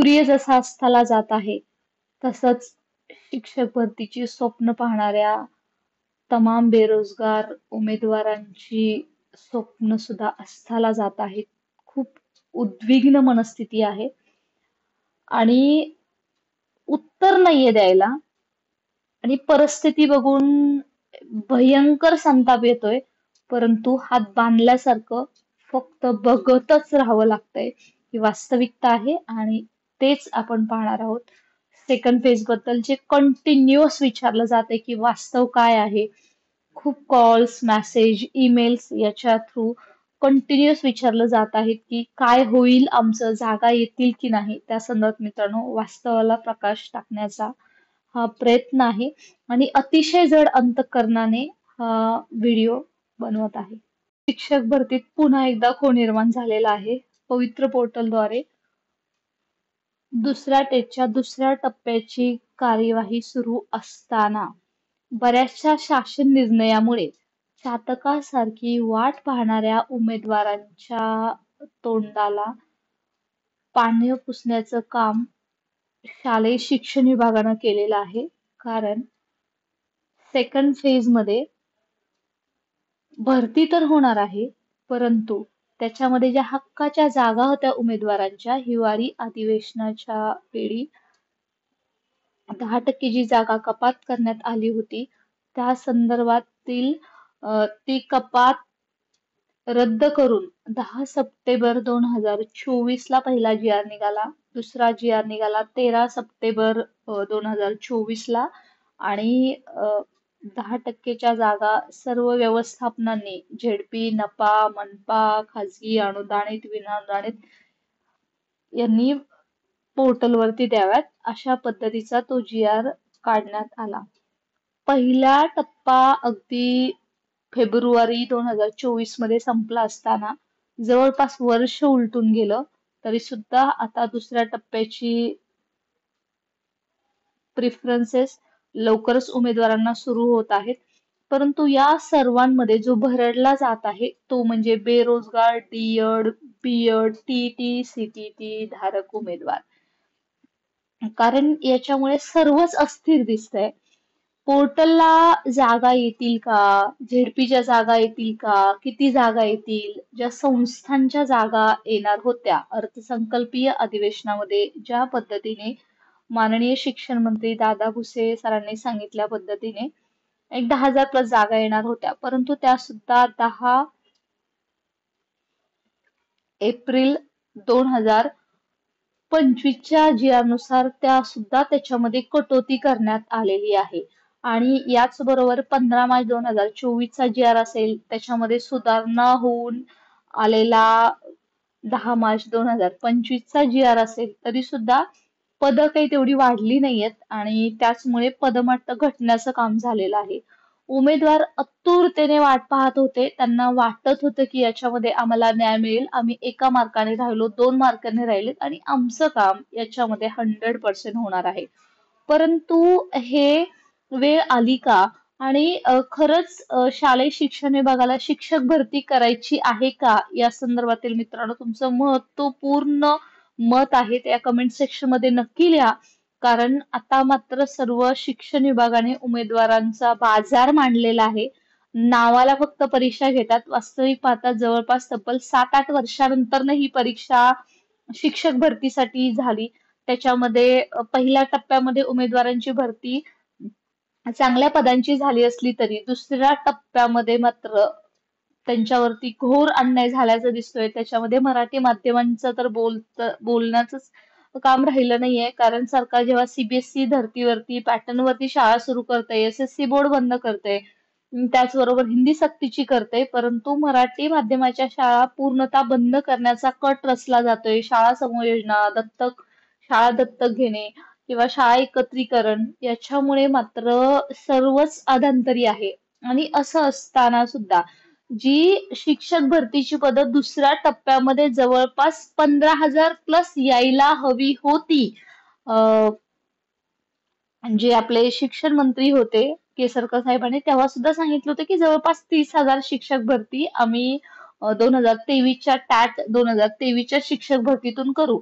सूर्य जसा अस्ताला जात आहे, तसंच शिक्षक भरतीची स्वप्न पाहणाऱ्या तमाम बेरोजगार उमेदवारांची स्वप्न सुद्धा अस्ताला जात आहेत. खूप उद्विग्न मनस्थिती आहे आणि उत्तर नाहीये द्यायला आणि परिस्थिती बघून भयंकर संताप येतोय. परंतु हात बांधल्यासारखं फक्त बघतच राहावं लागतंय. ही वास्तविकता आहे आणि तेच आपण पाहणार आहोत. सेकंड फेज बद्दल जे कंटिन्युअस विचारलं जातंय की वास्तव काय आहे. खूप कॉल्स, मेसेज, ईमेल्स याच्या थ्रू कंटिन्युअस विचारलं जात आहेत की काय होईल आमचं, जागा येतील की नाही. त्या संदर्भात मित्रांनो वास्तवाला प्रकाश टाकण्याचा हा प्रयत्न आहे आणि अतिशय जड अंतःकरणाने हा व्हिडिओ बनवत आहे. शिक्षक भरतीत पुन्हा एकदा खो निर्माण झालेला आहे. पवित्र पोर्टलद्वारे दुसऱ्या टप्प्याची कार्यवाही सुरू असताना बऱ्याचशा शासन निर्णयामुळे चातकासारखी वाट पाहणाऱ्या उमेदवारांच्या तोंडाला पाणी पुसण्याचं काम शालेय शिक्षण विभागानं केलेलं आहे. कारण सेकंड फेज मध्ये भरती तर होणार आहे, परंतु त्याच्यामध्ये ज्या हक्काच्या जागा होत्या उमेदवारांच्या हिवाळी अधिवेशनाच्या वेळी 10% जी जागा कपात करण्यात आली होती, त्या संदर्भातील ती कपात रद्द करून 10 सप्टेंबर 2024 ला पहिला जी.आर. निघाला. दुसरा जी.आर. निघाला 13 सप्टेंबर 2024 ला आणि 10%च्या जागा सर्व व्यवस्थापनांनी झेडपी, नपा, मनपा, खाजगी, अनुदानित, विनाअनुदानित यांनी पोर्टलवरती द्याव्यात अशा पद्धतीचा तो जी.आर. काढण्यात आला. पहिला टप्पा अगदी फेब्रुवारी 2024 मध्ये संपला असताना जवळपास वर्ष उलटून गेलं तरी सुद्धा आता दुसऱ्या टप्प्याची प्रिफरन्सेस लवकरच उमेदवारांना सुरू होत आहेत. परंतु या सर्वांमध्ये जो भरडला जात आहे तो म्हणजे बेरोजगार डी.एड., बी.एड., टी.टी., सी.टी.टी. धारक उमेदवार. कारण याच्यामुळे सर्वच अस्थिर दिसतंय. पोर्टलला जागा येतील का, झेडपीच्या जागा येतील का, किती जागा येतील, ज्या संस्थांच्या जागा येणार होत्या अर्थसंकल्पीय अधिवेशनामध्ये ज्या पद्धतीने माननीय शिक्षण मंत्री दादा भुसे सरांनी सांगितल्या पद्धतीने एक 10,000 प्लस जागा येणार होत्या, परंतु त्या सुद्धा 10 एप्रिल 2025च्या जी.आर. नुसार त्या सुद्धा त्याच्यामध्ये कटौती करण्यात आलेली आहे. आणि याचबरोबर 15 मार्च 2024चा जी.आर. असेल त्याच्यामध्ये सुधारणा होऊन आलेला 10 मार्च 2025चा जी.आर. असेल तरी सुद्धा पदं काही तेवढी वाढली नाहीयेत आणि त्याचमुळे पदमाट्य घटण्याचं काम झालेलं आहे. उमेदवार आतुरतेने वाट पाहत होते. त्यांना वाटत होतं की याच्यामध्ये आम्हाला न्याय मिळेल. आम्ही 1 मार्काने राहिलो, 2 मार्काने राहिलेत आणि आमचं काम याच्यामध्ये 100% होणार आहे. परंतु हे वेळ आली का आणि खरंच शालेय शिक्षण विभागाला शिक्षक भरती करायची आहे का या संदर्भातील मित्रांनो तुमचं महत्वपूर्ण मत आहे ते या कमेंट सेक्शन मध्ये नक्की लिहा. कारण आता मात्र सर्व शिक्षण विभागाने उमेदवारांचा बाजार मांडलेला आहे. नावाला फक्त परीक्षा घेतात, वास्तविक पाहता जवळपास तब्बल 7-8 वर्षानंतर ही परीक्षा शिक्षक भरतीसाठी झाली. त्याच्यामध्ये पहिल्या टप्प्यामध्ये उमेदवारांची भरती चांगल्या पदांची झाली असली तरी दुसऱ्या टप्प्यामध्ये मात्र त्यांच्यावरती घोर अन्याय झाल्याचं दिसतोय. त्याच्यामध्ये मराठी माध्यमांचं तर बोलण्याचंच काम राहिलं नाहीये. कारण सरकार जेव्हा सीबीएसई धर्तीवरती पॅटर्न वरती शाळा सुरू करते, एसएससी बोर्ड बंद करते, त्याचबरोबर हिंदी सक्तीची करते, परंतु मराठी माध्यमाच्या शाळा पूर्णतः बंद करण्याचा कट रचला जातोय. शाळा समूहयोजना, शाळा दत्तक घेणे किंवा शाळा एकत्रीकरण याच्यामुळे मात्र सर्वच अधांतरी आहे. आणि असं असताना सुद्धा जी शिक्षक भरतीची पदं दुसऱ्या टप्प्यामध्ये जवळपास 15,000 प्लस यायला हवी होती. जे आपले शिक्षण मंत्री होते केसरकर साहेबांनी तेव्हा सुद्धा सांगितलं होतं की जवळपास 30,000 शिक्षक भरती आम्ही 2023च्या 2023च्या शिक्षक भरतीतून करू.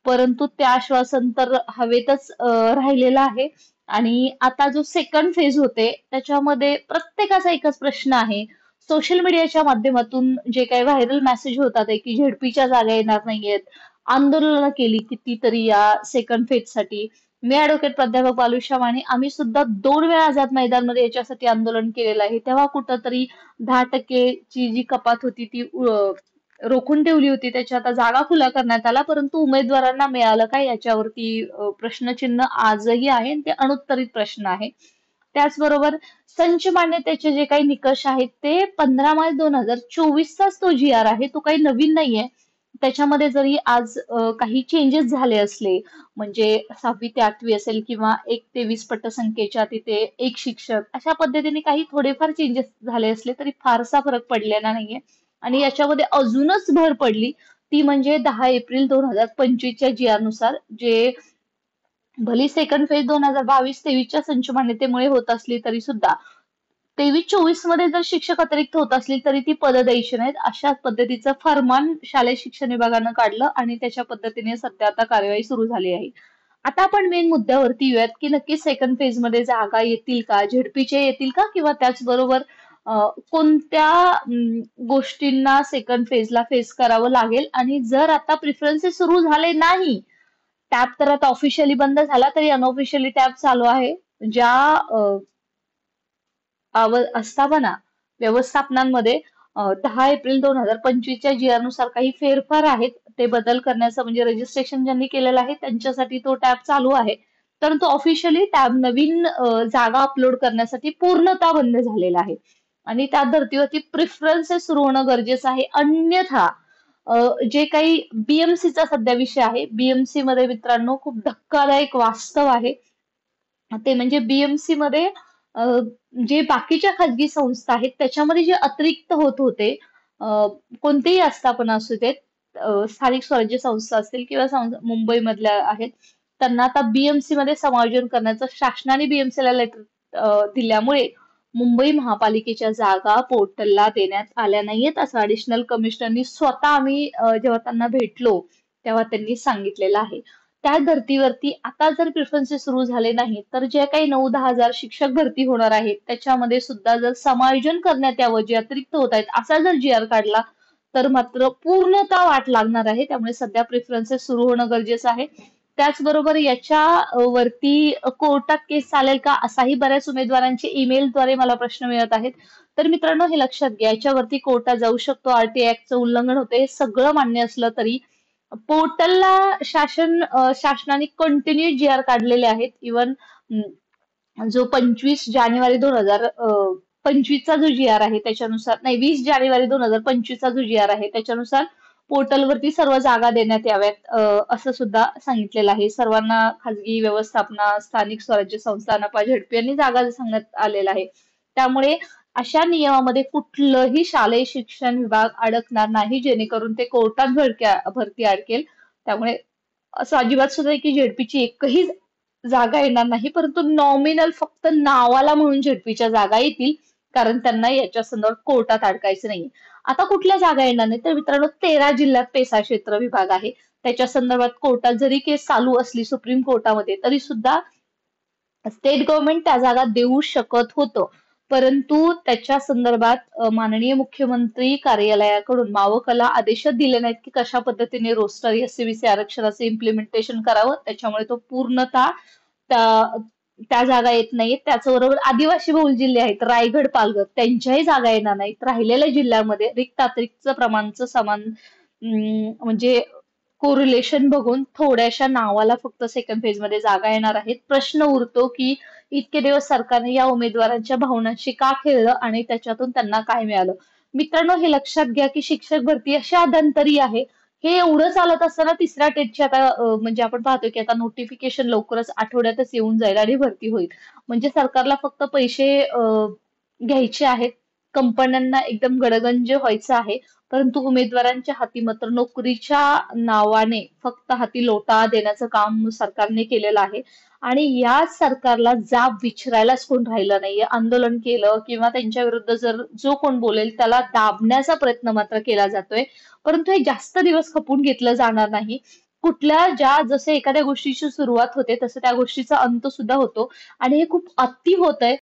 परंतु ते आश्वासन तर हवेतच राहिलेलं आहे. आणि आता जो सेकंड फेज होते त्याच्यामध्ये प्रत्येकाचा एकच प्रश्न आहे. सोशल मीडियाच्या माध्यमातून जे काही व्हायरल मेसेज होतात आहे की झेडपीच्या जागा येणार नाहीयेत. आंदोलनं केली कितीतरी या सेकंड फेज साठी. मी ऍडव्होकेट प्राध्यापक बालुशा माने आम्ही सुद्धा 2 वेळा आझाद मैदानमध्ये याच्यासाठी आंदोलन केलेलं आहे. तेव्हा कुठंतरी 10% जी कपात होती ती रोखून ठेवली होती. त्याच्या आता जागा खुल्या करण्यात आला, परंतु उमेदवारांना मिळालं काय याच्यावरती प्रश्नचिन्ह आजही आहे आणि ते अनुत्तरित प्रश्न आहे. त्याचबरोबर संच मान्यतेचे जे काही निकष आहेत ते 15 मार्च 2024चाच तो जी आर आहे, तो काही नवीन नाहीये. त्याच्यामध्ये जरी आज काही चेंजेस झाले असले, म्हणजे 6वी ते 8वी असेल किंवा 1 ते 20 पटसंख्येच्या तिथे एक शिक्षक, अशा पद्धतीने काही थोडेफार चेंजेस झाले असले तरी फारसा फरक पडलेला नाहीये. आणि याच्यामध्ये अजूनच भर पडली ती म्हणजे 10 एप्रिल 2025च्या जी आर नुसार, जे भली सेकंड फेज 2022-23च्या संच मान्यतेमुळे होत असली तरी सुद्धा 23-24 मध्ये जर शिक्षक अतिरिक्त होत असली तरी ती पदं द्यायची नाहीत, अशा पद्धतीचं फरमान शालेय शिक्षण विभागानं काढलं आणि त्याच्या पद्धतीने सध्या आता कार्यवाही सुरू झाली आहे. आता आपण मेन मुद्द्यावरती येऊयात की नक्की सेकंड फेज मध्ये जागा येतील का, झेडपीचे येतील का, किंवा त्याचबरोबर कोणत्या गोष्टींना सेकंड फेजला फेस करावं लागेल. आणि जर आता प्रिफरन्सेस सुरू झाले नाही, टॅब तर आता ऑफिशियली बंद झाला तरी अनऑफिशियली टॅब चालू आहे. ज्या आस्थापना व्यवस्थापनांमध्ये 10 एप्रिल 2025च्या जी आर नुसार काही फेरफार आहेत, ते बदल करण्याचं म्हणजे रजिस्ट्रेशन ज्यांनी केलेलं आहे त्यांच्यासाठी तो टॅब चालू आहे. परंतु ऑफिशियली टॅब नवीन जागा अपलोड करण्यासाठी पूर्णतः बंद झालेला आहे. आणि त्या धर्तीवरती प्रिफरन्सेस सुरू होणं गरजेचं आहे. अन्यथा जे काही बीएमसीचा सध्या विषय आहे, बीएमसी मध्ये मित्रांनो खूप धक्कादायक वास्तव आहे. ते म्हणजे बीएमसी मध्ये जे बाकीच्या खाजगी संस्था आहेत त्याच्यामध्ये जे अतिरिक्त होत होते, कोणतेही आस्थापना असू देत, स्थानिक स्वराज्य संस्था असतील किंवा मुंबईमधल्या आहेत, त्यांना आता बीएमसी मध्ये समायोजन करण्याचं शासनाने बीएमसीला लेटर दिल्यामुळे मुंबई महापालिकेच्या जागा पोर्टलला देण्यात आल्या नाहीयेत, असं ऍडिशनल कमिशनरनी स्वतः आम्ही जेव्हा त्यांना भेटलो तेव्हा त्यांनी सांगितलेलं आहे. त्या धर्तीवरती आता जर प्रिफरन्सेस सुरू झाले नाहीत तर जे काही 9-10 हजार शिक्षक भरती होणार आहेत त्याच्यामध्ये सुद्धा जर समायोजन करण्यात यावं, जे अतिरिक्त होत आहेत असा जर जी आर काढला तर मात्र पूर्णतः वाट लागणार आहे. त्यामुळे सध्या प्रिफरन्सेस सुरू होणं गरजेचं आहे. त्याचबरोबर याच्या वरती कोर्टात केस चालेल का, असाही बऱ्याच उमेदवारांचे ईमेलद्वारे मला प्रश्न मिळत आहेत. तर मित्रांनो हे लक्षात घ्या, याच्यावरती कोर्टात जाऊ शकतो, आरटीआय ऍक्टचं उल्लंघन होते, हे सगळं मान्य असलं तरी पोर्टलला शासनाने कंटिन्यू जी आर काढलेले आहेत. इवन जो 25 जानेवारी 2025चा जो जी आर आहे त्याच्यानुसार, नाही 20 जानेवारी 2025चा जो जी आर आहे त्याच्यानुसार पोर्टलवरती सर्व जागा देण्यात याव्यात असं सुद्धा सांगितलेलं आहे. सर्वांना खाजगी व्यवस्थापना, स्थानिक स्वराज्य संस्था, नपा, झेडपी यांनी जागा सांगण्यात आलेला आहे. त्यामुळे अशा नियमामध्ये कुठलंही शालेय शिक्षण विभाग अडकणार नाही, जेणेकरून ते कोर्टात भरती अडकेल. त्यामुळे असं अजिबात सुद्धा नाही की झेडपीची एकही जागा येणार नाही, परंतु नॉमिनल फक्त नावाला म्हणून झेडपीच्या जागा येतील, कारण त्यांना याच्या संदर्भात कोर्टात अडकायचं नाहीये. आता कुठल्या जागा येणार नाही तर मित्रांनो 13 जिल्ह्यात पेसा क्षेत्र विभाग आहे. त्याच्या संदर्भात कोर्टात जरी केस चालू असली सुप्रीम कोर्टामध्ये तरी सुद्धा स्टेट गव्हर्नमेंट त्या जागा देऊ शकत होतं. परंतु त्याच्या संदर्भात माननीय मुख्यमंत्री कार्यालयाकडून मावकला आदेश दिले नाहीत की कशा पद्धतीने रोस्टर एससीबीसी आरक्षणाचे इम्प्लिमेंटेशन करावं. त्याच्यामुळे तो पूर्णतः त्या जागा येत नाहीत. त्याचबरोबर आदिवासी बहुल जिल्हे आहेत, रायगड, पालघर, त्यांच्याही जागा येणार नाहीत. राहिलेल्या जिल्ह्यामध्ये अतिरिक्तचं प्रमाणचं समान म्हणजे कोरिलेशन बघून थोड्याशा नावाला फक्त सेकंड फेज मध्ये जागा येणार आहेत. प्रश्न उरतो की इतके दिवस सरकारने या उमेदवारांच्या भावनांशी का खेळलं आणि त्याच्यातून त्यांना काय मिळालं. मित्रांनो हे लक्षात घ्या की शिक्षक भरती अशी अधांतरी आहे. हे एवढं चालत असताना तिसऱ्या टेटची आता म्हणजे आपण पाहतोय की आता नोटिफिकेशन लवकरच आठवड्यातच येऊन जाईल आणि भरती होईल. म्हणजे सरकारला फक्त पैसे घ्यायचे आहेत, कंपन्यांना एकदम गडगंज व्हायचं आहे, परंतु उमेदवारांच्या हाती मात्र नोकरीच्या नावाने फक्त हाती लोटा देण्याचं काम सरकारने केलेलं आहे. आणि या सरकारला जाब विचारायलाच कोण राहिलं नाहीये. आंदोलन केलं किंवा त्यांच्या विरुद्ध जर जो कोण बोलेल त्याला दाबण्याचा प्रयत्न मात्र केला जातोय, परंतु हे जास्त दिवस खपून घेतलं जाणार नाही. कुठल्या ज्या जसे एखाद्या गोष्टीची सुरुवात होते तसं त्या गोष्टीचा अंत सुद्धा होतो आणि हे खूप अति होतंय